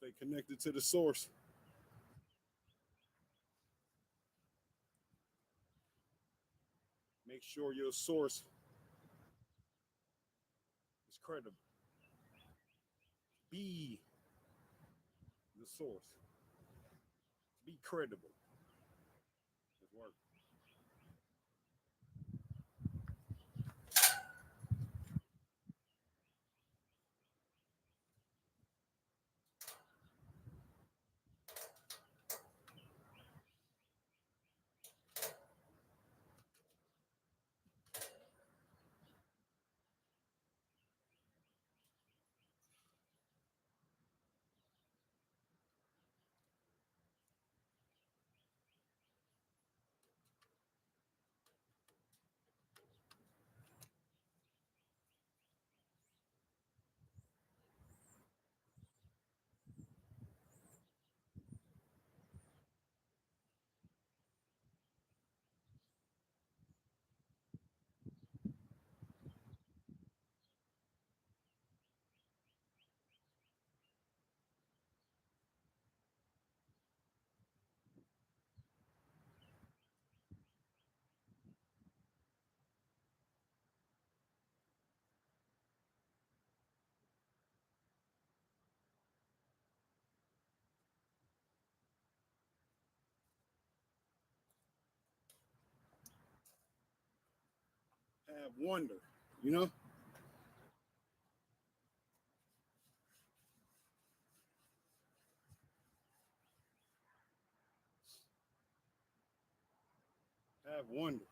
Stay connected to the source. Make sure your source is credible. Be the source. Be credible. It's work. Have wonder, you know? Have wonder.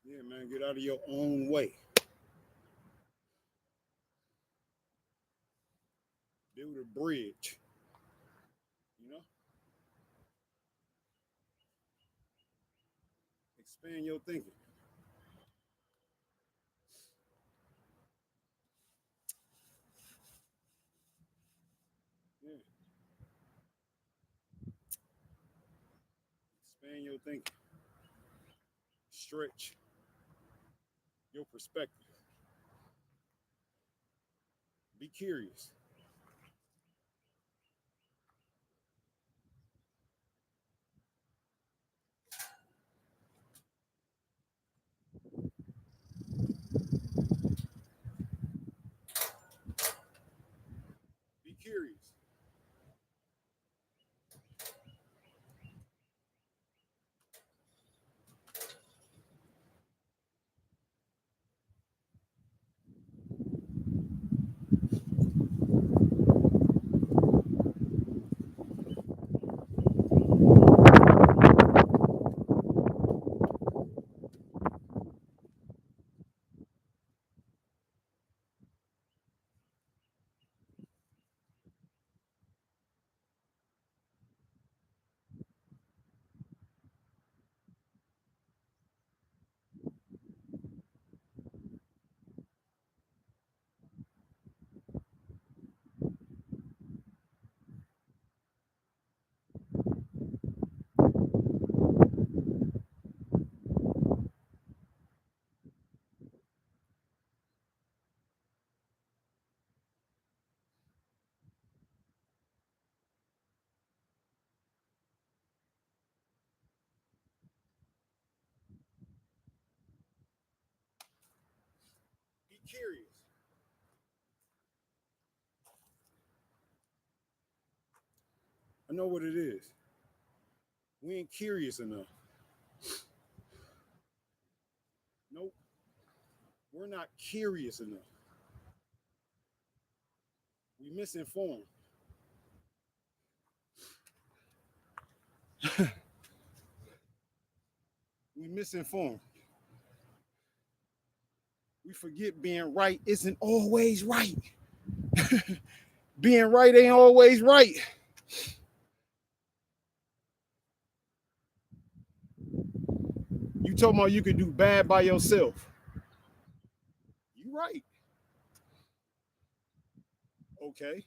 Yeah, man, get out of your own way. Build a bridge, you know? Expand your thinking. Yeah, expand your thinking. Stretch your perspective. Be curious. Be curious. curious. I know what it is. We ain't curious enough. Nope. We're not curious enough. We misinformed. We misinformed. We forget being right isn't always right. Being right ain't always right. You talking about you can do bad by yourself. You right. Okay.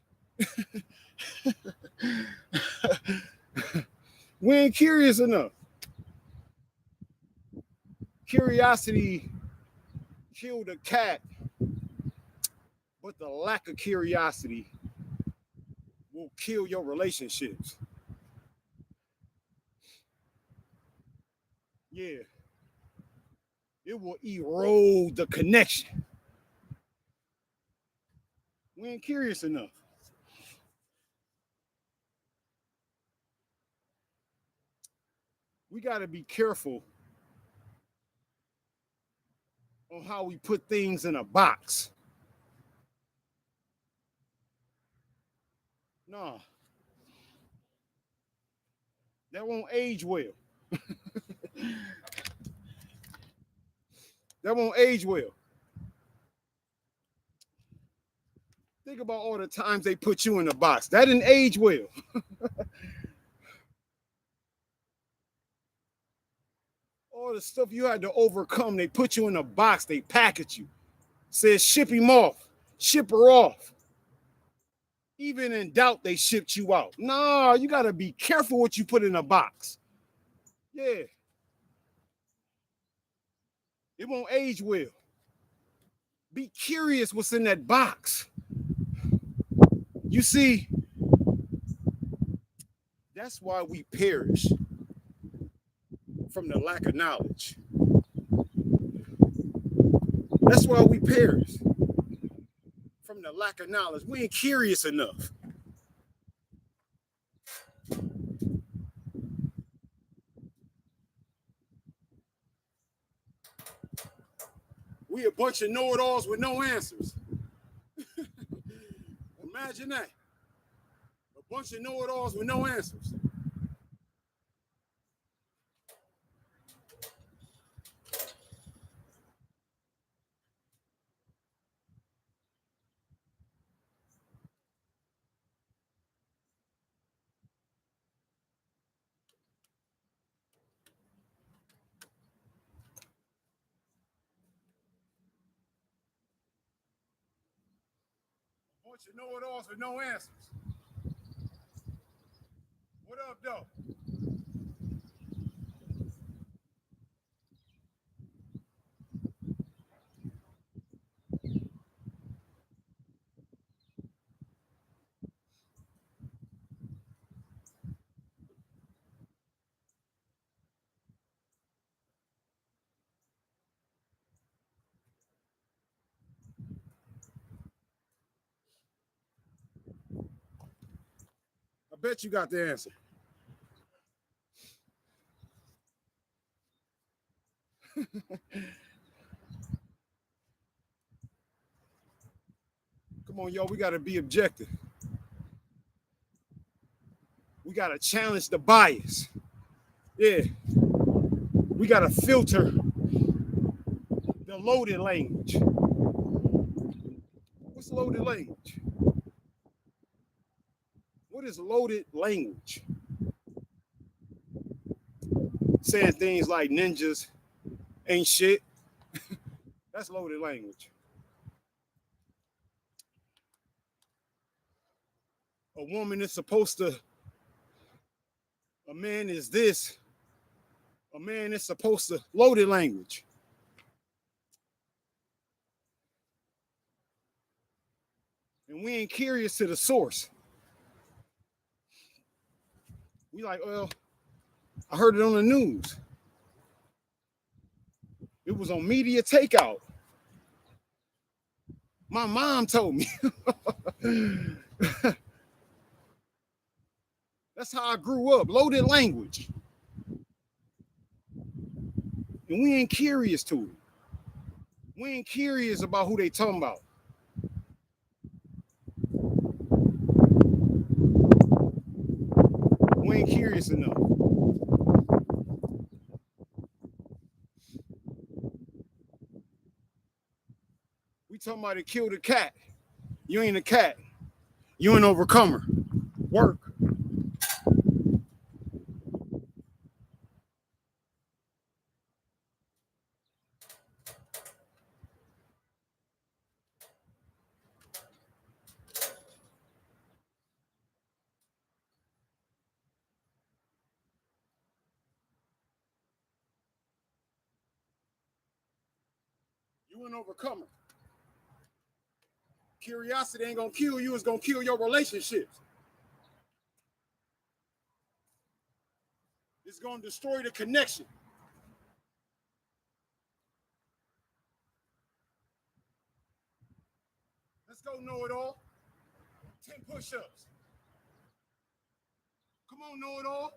We ain't curious enough. Curiosity killed a cat, but the lack of curiosity will kill your relationships. Yeah. It will erode the connection. We ain't curious enough. We got to be careful on how we put things in a box. Nah, that won't age well. That won't age well. Think about all the times they put you in a box. That didn't age well. All the stuff you had to overcome, they put you in a box, they package you. Says ship him off, ship her off. Even in doubt, they shipped you out. Nah, you got to be careful what you put in a box. Yeah. It won't age well. Be curious what's in that box. You see, that's why we perish from the lack of knowledge. That's why we perish from the lack of knowledge. We ain't curious enough. We a bunch of know-it-alls with no answers. Imagine that. A bunch of know-it-alls with no answers. A bunch of know-it-alls with no answers. What up, though? I bet you got the answer. Come on, yo, we got to be objective. We got to challenge the bias. Yeah. We got to filter the loaded language. What's loaded language? What is loaded language? Saying things like ninjas ain't shit. That's loaded language. A woman is supposed to, a man is this, a man is supposed to, loaded language. And we ain't curious to the source. We like, well, I heard it on the news. It was on media takeout. My mom told me. That's how I grew up. Loaded language. And we ain't curious to it. We ain't curious about who they talking about. We ain't curious enough. We talking about to kill the cat. You ain't a cat. You an overcomer. Work. You an overcomer. Curiosity ain't gonna kill you, it's gonna kill your relationships. It's gonna destroy the connection. Let's go know it all. 10 push-ups. Come on, know it all.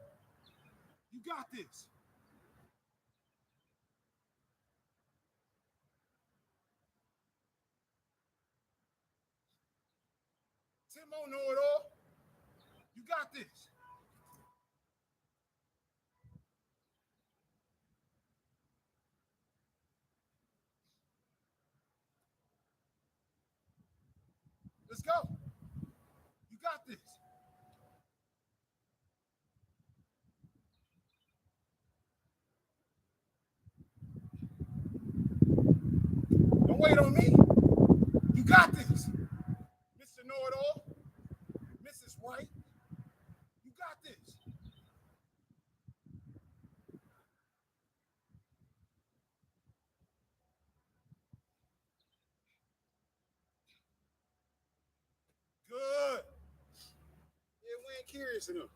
You got this. Timo, know it all. You got this. Let's go. You got this. Don't wait on me. You got this. Mr. Know It All, Mrs. White, you got this. Good. Yeah, we ain't curious enough.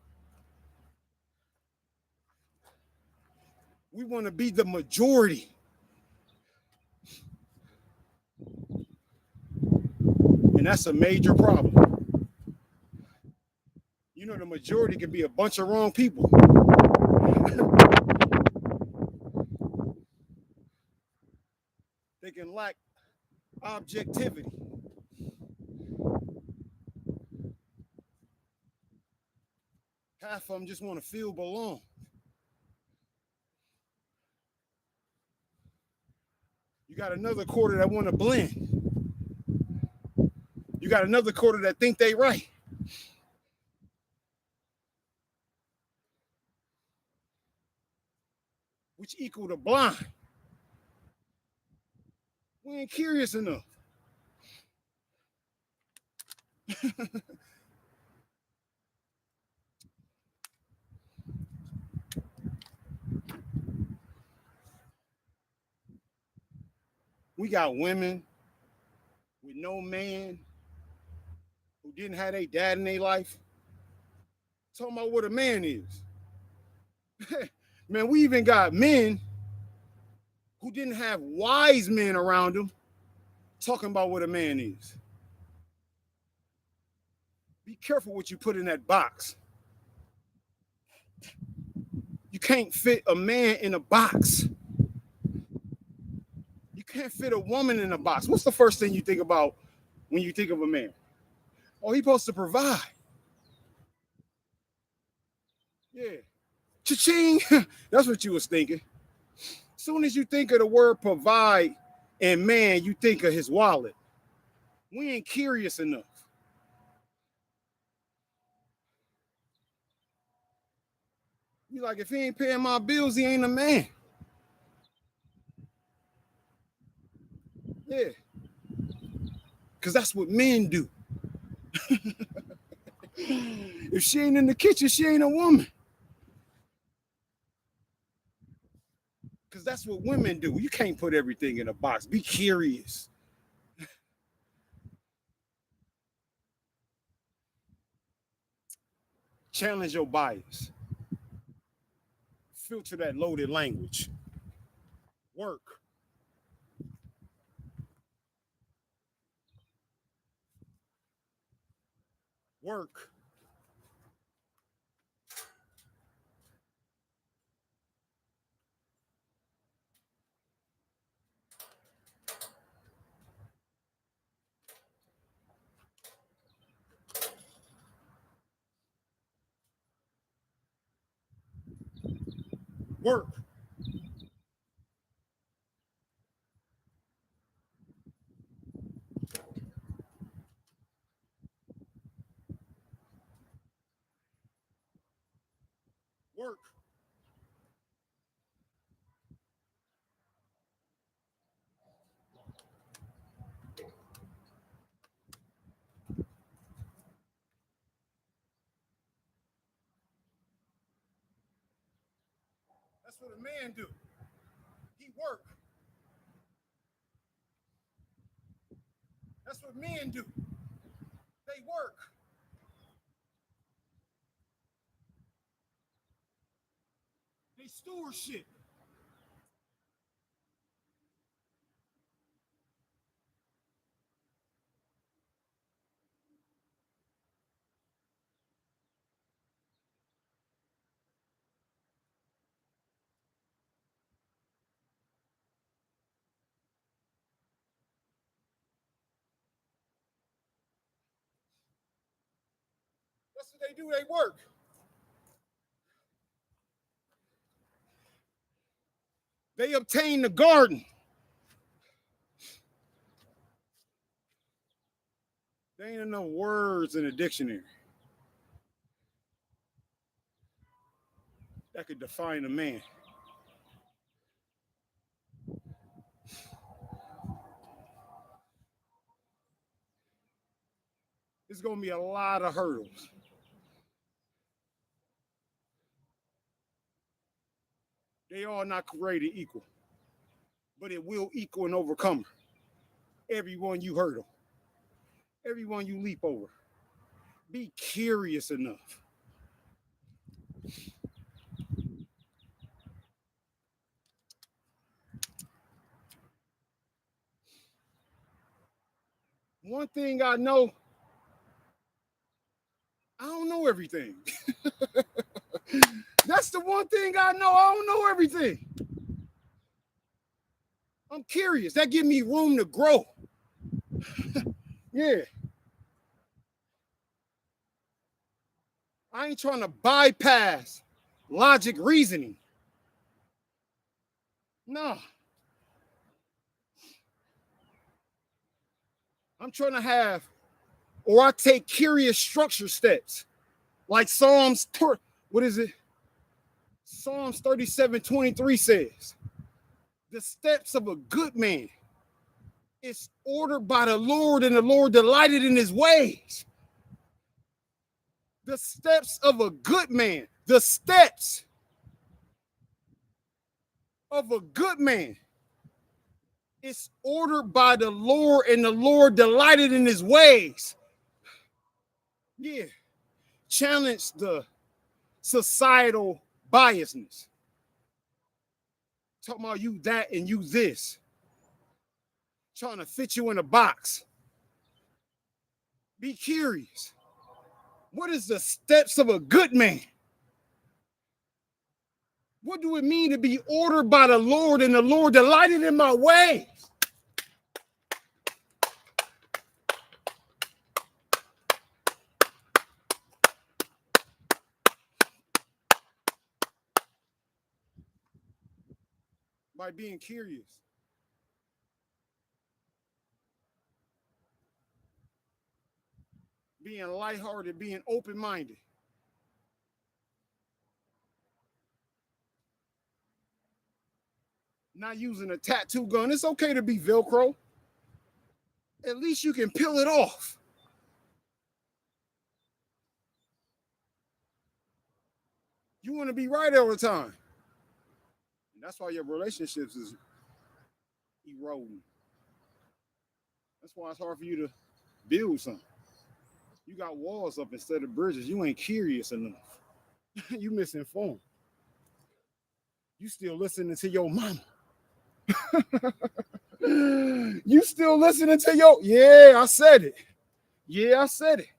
We want to be the majority. And that's a major problem. You know, the majority can be a bunch of wrong people. They can lack objectivity. Half of them just want to feel belong. You got another quarter that want to blend. You got another quarter that think they right. Which equal to blind. We ain't curious enough. We got women with no man who didn't have a dad in their life. Talking about what a man is. Man, we even got men who didn't have wise men around them talking about what a man is. Be careful what you put in that box. You can't fit a man in a box. You can't fit a woman in a box. What's the first thing you think about when you think of a man? Oh, he's supposed to provide. Yeah. Cha-ching. That's what you was thinking. As soon as you think of the word provide and man, you think of his wallet. We ain't curious enough. You like, if he ain't paying my bills, he ain't a man. Yeah. Because that's what men do. If she ain't in the kitchen, she ain't a woman. Because that's what women do. You can't put everything in a box. Be curious. Challenge your bias. Filter that loaded language. Work. Work. Work. Work. That's what a man do. He work. That's what men do. They work. They stewardship. That's what they do. They work. They obtain the garden. There ain't enough words in a dictionary that could define a man. It's going to be a lot of hurdles. They are not created equal, but it will equal and overcome everyone you hurdle, everyone you leap over. Be curious enough. One thing I know, I don't know everything. That's the one thing I know. I don't know everything. I'm curious. That gives me room to grow. Yeah. I ain't trying to bypass logic reasoning. No. I'm trying to have, or I take curious structure steps. Like Psalms, what is it? Psalms 37:23 says, the steps of a good man is ordered by the Lord, and the Lord delighted in his ways. The steps of a good man, the steps of a good man is ordered by the Lord, and the Lord delighted in his ways. Yeah. Challenge the societal biasness. Talking about you that and you this. Trying to fit you in a box. Be curious. What is the steps of a good man? What do it mean to be ordered by the Lord and the Lord delighted in my ways? By being curious. Being lighthearted, being open-minded. Not using a tattoo gun. It's okay to be Velcro. At least you can peel it off. You want to be right all the time. And that's why your relationships is eroding. That's why it's hard for you to build something. You got walls up instead of bridges. You ain't curious enough. You misinformed. You still listening to your mama. You still listening to your, yeah, I said it. Yeah, I said it.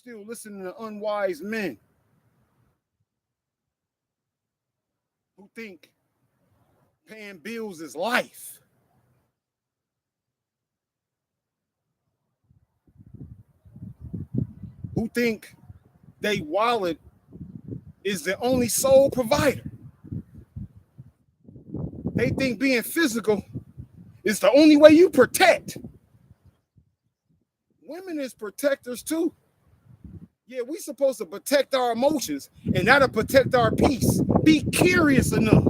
still listening to unwise men who think paying bills is life. Who think they wallet is the only sole provider. They think being physical is the only way you protect. Women is protectors too. Yeah, we supposed to protect our emotions, and that'll protect our peace. Be curious enough.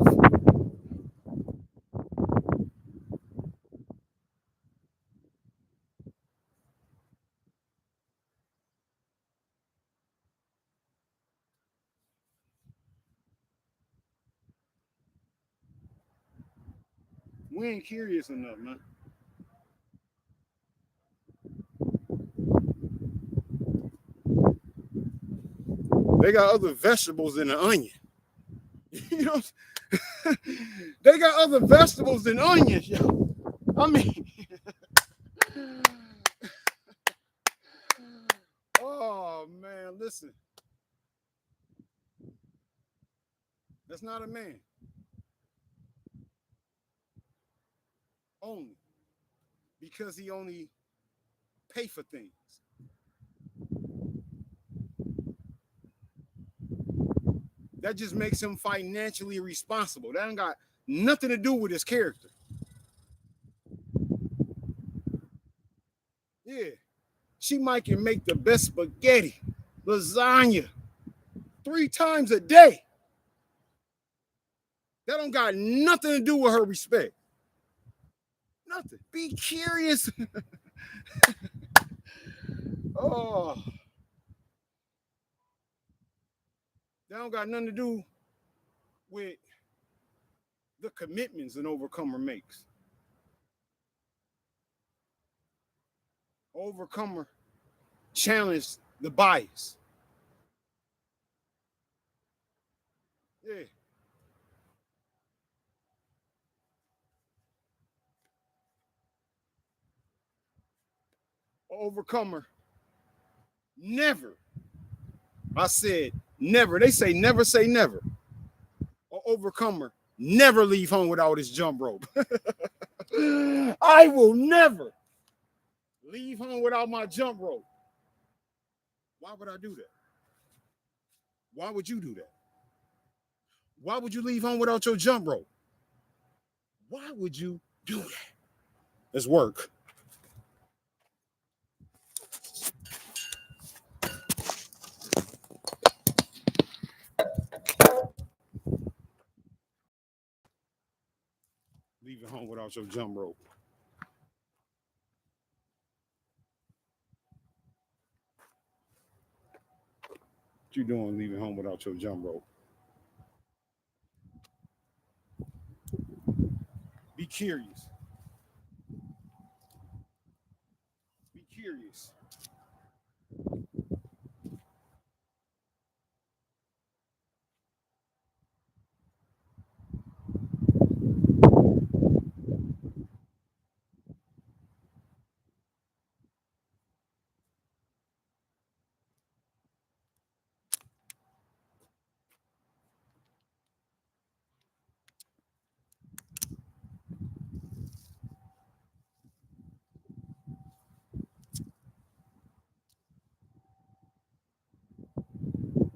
We ain't curious enough, man. They got other vegetables than an onion. You know, they got other vegetables than onions, yo. I mean, oh man, listen. That's not a man. Only because he only pay for things. That just makes him financially responsible. That ain't got nothing to do with his character. Yeah. She might can make the best spaghetti, lasagna 3 times a day. That don't got nothing to do with her respect. Nothing. Be curious. Oh, that don't got nothing to do with the commitments an overcomer makes. Overcomer challenged the bias. Yeah. Overcomer never. I said never. They say never say never. Or overcomer never leave home without his jump rope. I will never leave home without my jump rope. Why would I do that? Why would you do that? Why would you leave home without your jump rope? Why would you do that? It's work. Leaving home without your jump rope. What you doing leaving home without your jump rope? Be curious. Be curious.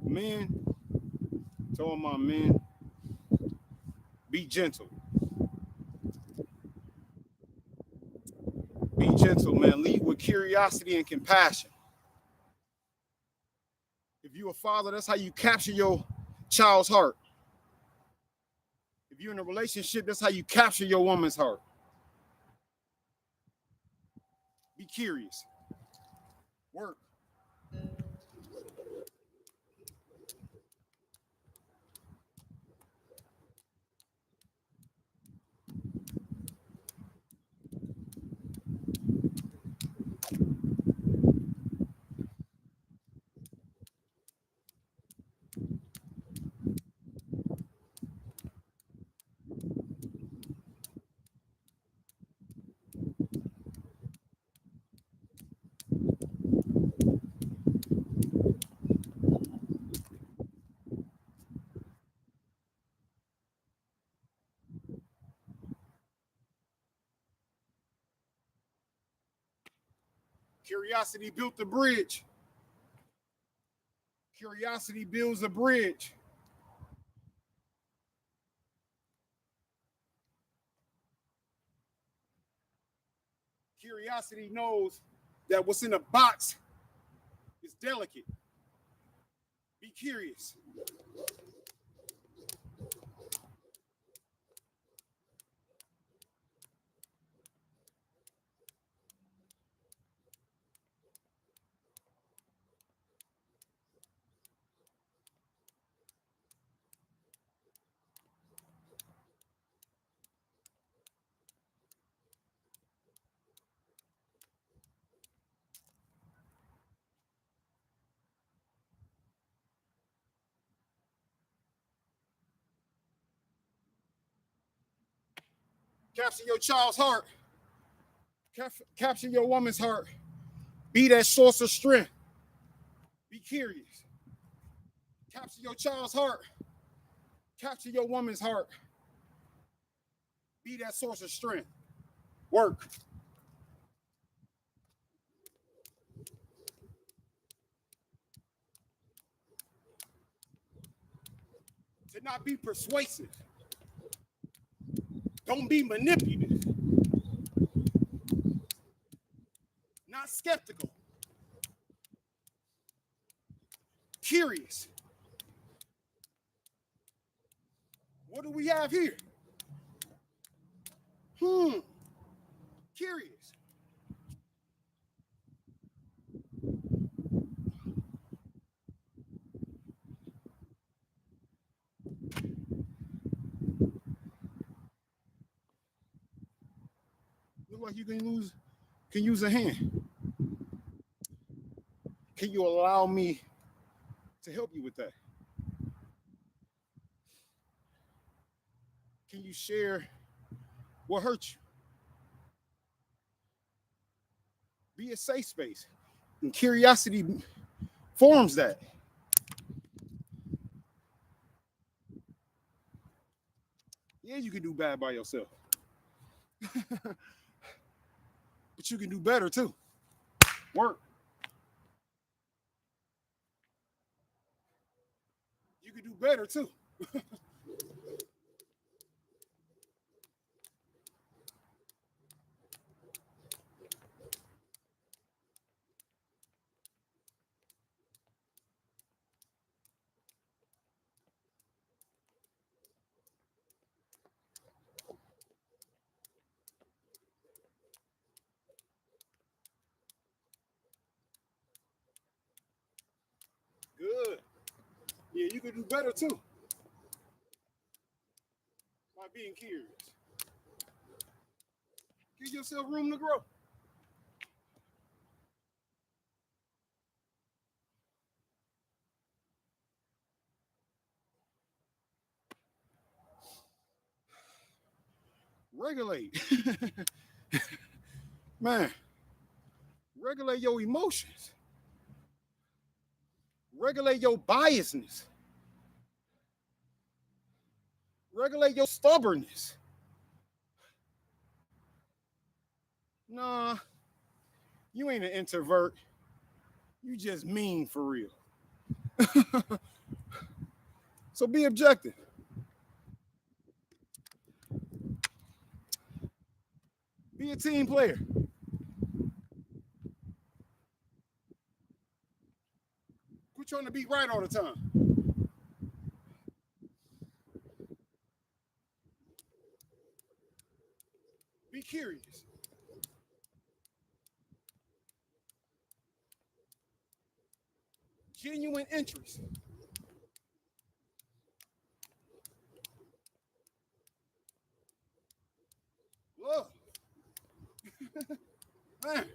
Men, tell my men, be gentle. Be gentle, man. Lead with curiosity and compassion. If you're a father, that's how you capture your child's heart. If you're in a relationship, that's how you capture your woman's heart. Be curious. Work. Curiosity built the bridge. Curiosity builds a bridge. Curiosity knows that what's in a box is delicate. Be curious. Capture your child's heart. Capture your woman's heart. Be that source of strength. Be curious. Capture your child's heart. Capture your woman's heart. Be that source of strength. Work. To not be persuasive. Don't be manipulative. Not skeptical. Curious. What do we have here? Curious. Look like you can use a hand. Can you allow me to help you with that? Can you share what hurt you? Be a safe space. And curiosity forms that. Yeah, you can do bad by yourself. But you can do better too. Work. You can do better too. Good. Yeah, you can do better too. By being curious. Give yourself room to grow. Regulate. Man, regulate your emotions. Regulate your biasness. Regulate your stubbornness. Nah, you ain't an introvert. You just mean for real. So be objective. Be a team player. Quit trying to be right all the time. Be curious. Genuine interest. Love. Man.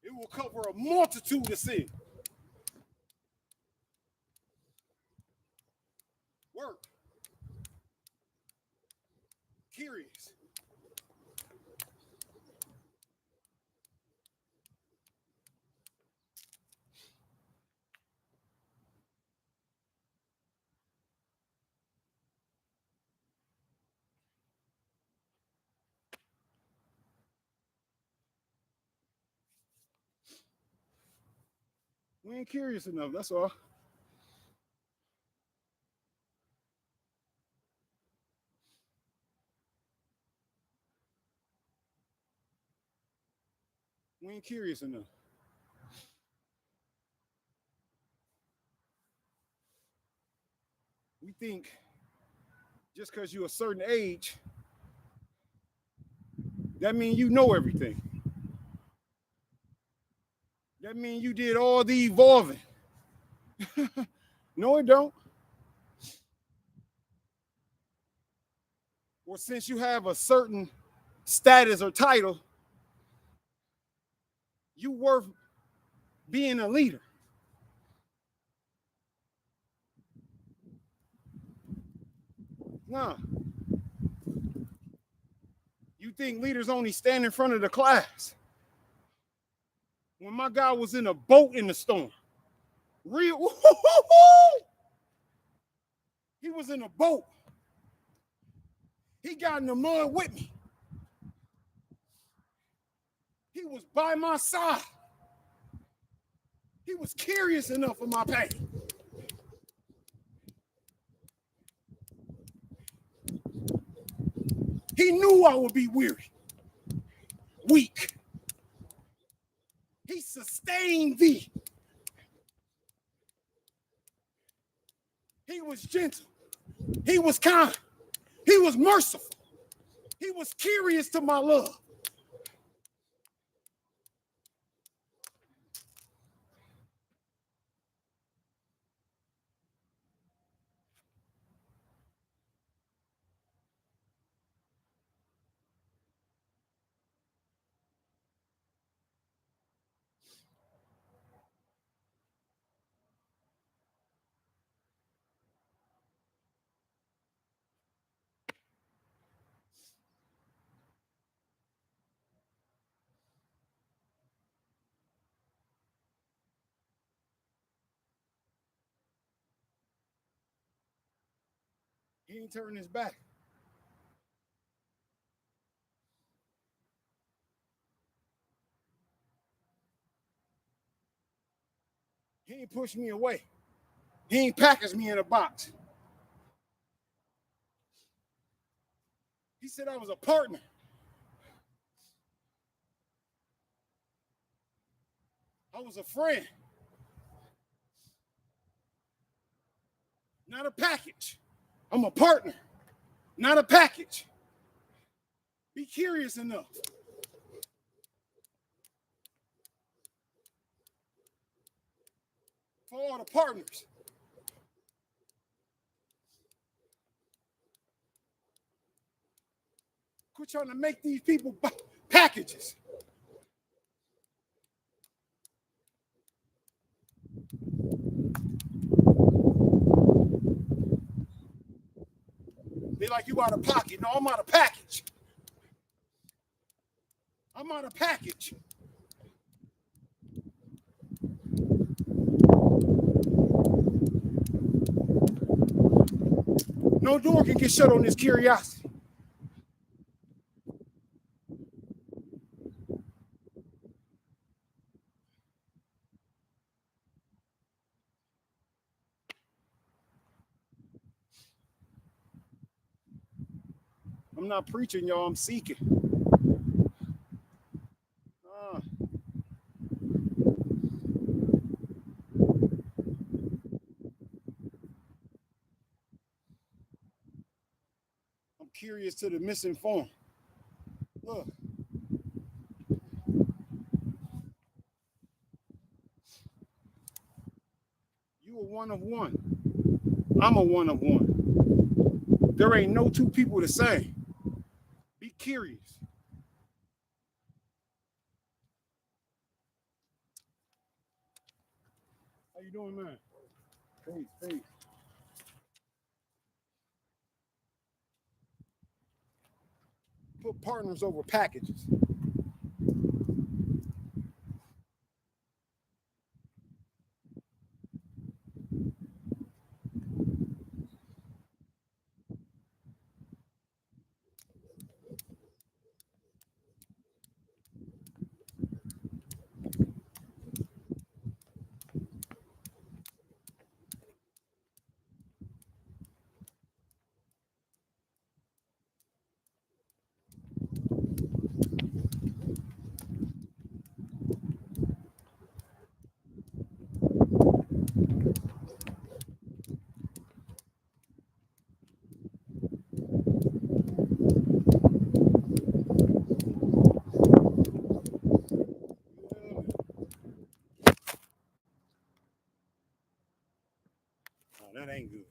It will cover a multitude of sins. Work. Curious. We ain't curious enough. That's all. We ain't curious enough. We think just because you're a certain age, that means you know everything. That means you did all the evolving. No, it don't. Or since you have a certain status or title, you worth being a leader. Nah. You think leaders only stand in front of the class. When my guy was in a boat in the storm, real, he was in a boat. He got in the mud with me. He was by my side. He was curious enough of my pain. He knew I would be weary, weak. He sustained thee. He was gentle. He was kind. He was merciful. He was curious to my love. He ain't turning his back. He ain't pushed me away. He ain't packaged me in a box. He said I was a partner. I was a friend. Not a package. I'm a partner, not a package. Be curious enough. For all the partners. Quit trying to make these people packages. They like you out of pocket. No, I'm out of package. I'm out of package. No door can get shut on this curiosity. I'm not preaching, y'all. I'm seeking. Uh, I'm curious to the misinformed. Look. You a one of one. I'm a one of one. There ain't no two people the same. Be curious. How you doing, man? Hey. Put partners over packages. That ain't good.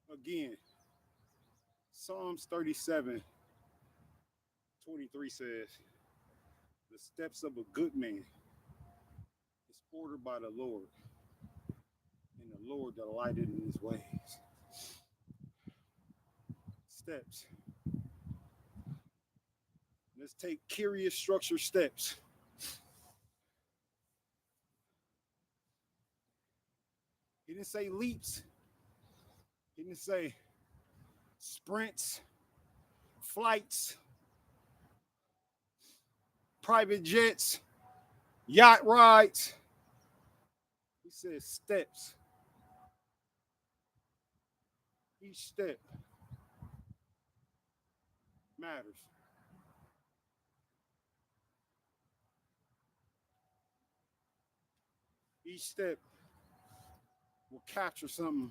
Again, Psalms 37:23 says, the steps of a good man is ordered by the Lord, and the Lord delighted in his ways. Steps. Let's take curious structured steps. He didn't say leaps. He didn't say sprints, flights, private jets, yacht rides. He said steps. Each step matters. Each step will capture something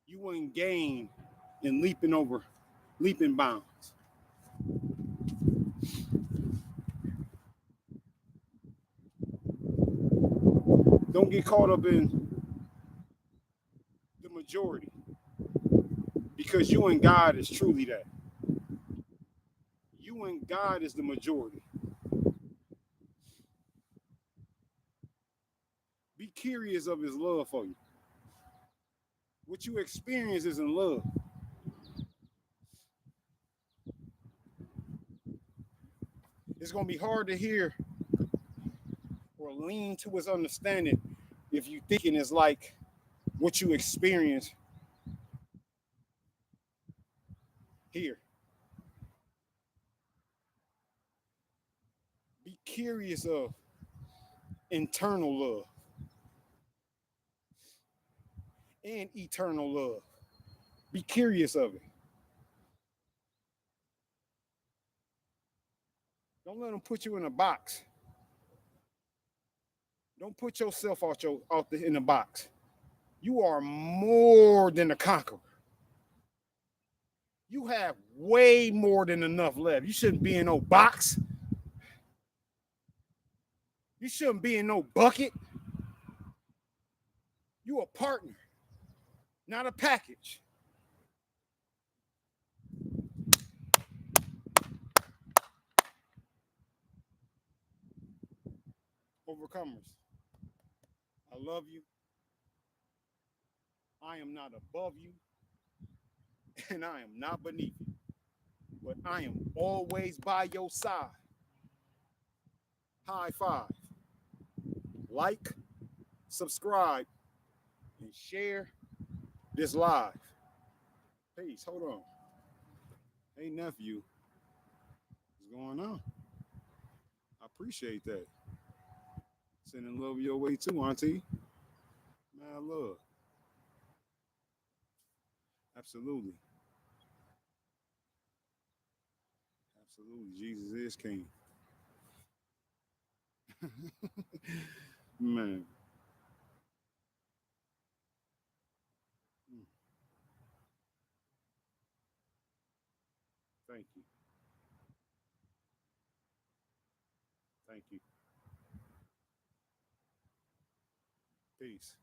you wouldn't gain in leaping bounds. Don't get caught up in the majority because you and God is truly that. You and God is the majority. Be curious of his love for you. What you experience is in love. It's going to be hard to hear or lean to his understanding if you thinking it's like what you experience here. Be curious of internal love and eternal love. Be curious of it. Don't let them put you in a box. Don't put yourself in the box. You are more than a conqueror. You have way more than enough left. You shouldn't be in no box. You shouldn't be in no bucket. You a partner, not a package. Overcomers. I love you. I am not above you, and I am not beneath you, but I am always by your side. High five. Like, subscribe, and share this live. Peace. Hold on. Hey, nephew. What's going on? I appreciate that. Sending love your way too, Auntie. Man, love. Absolutely. Absolutely. Jesus is King. Man. Mm, thank you. Thank you. Peace.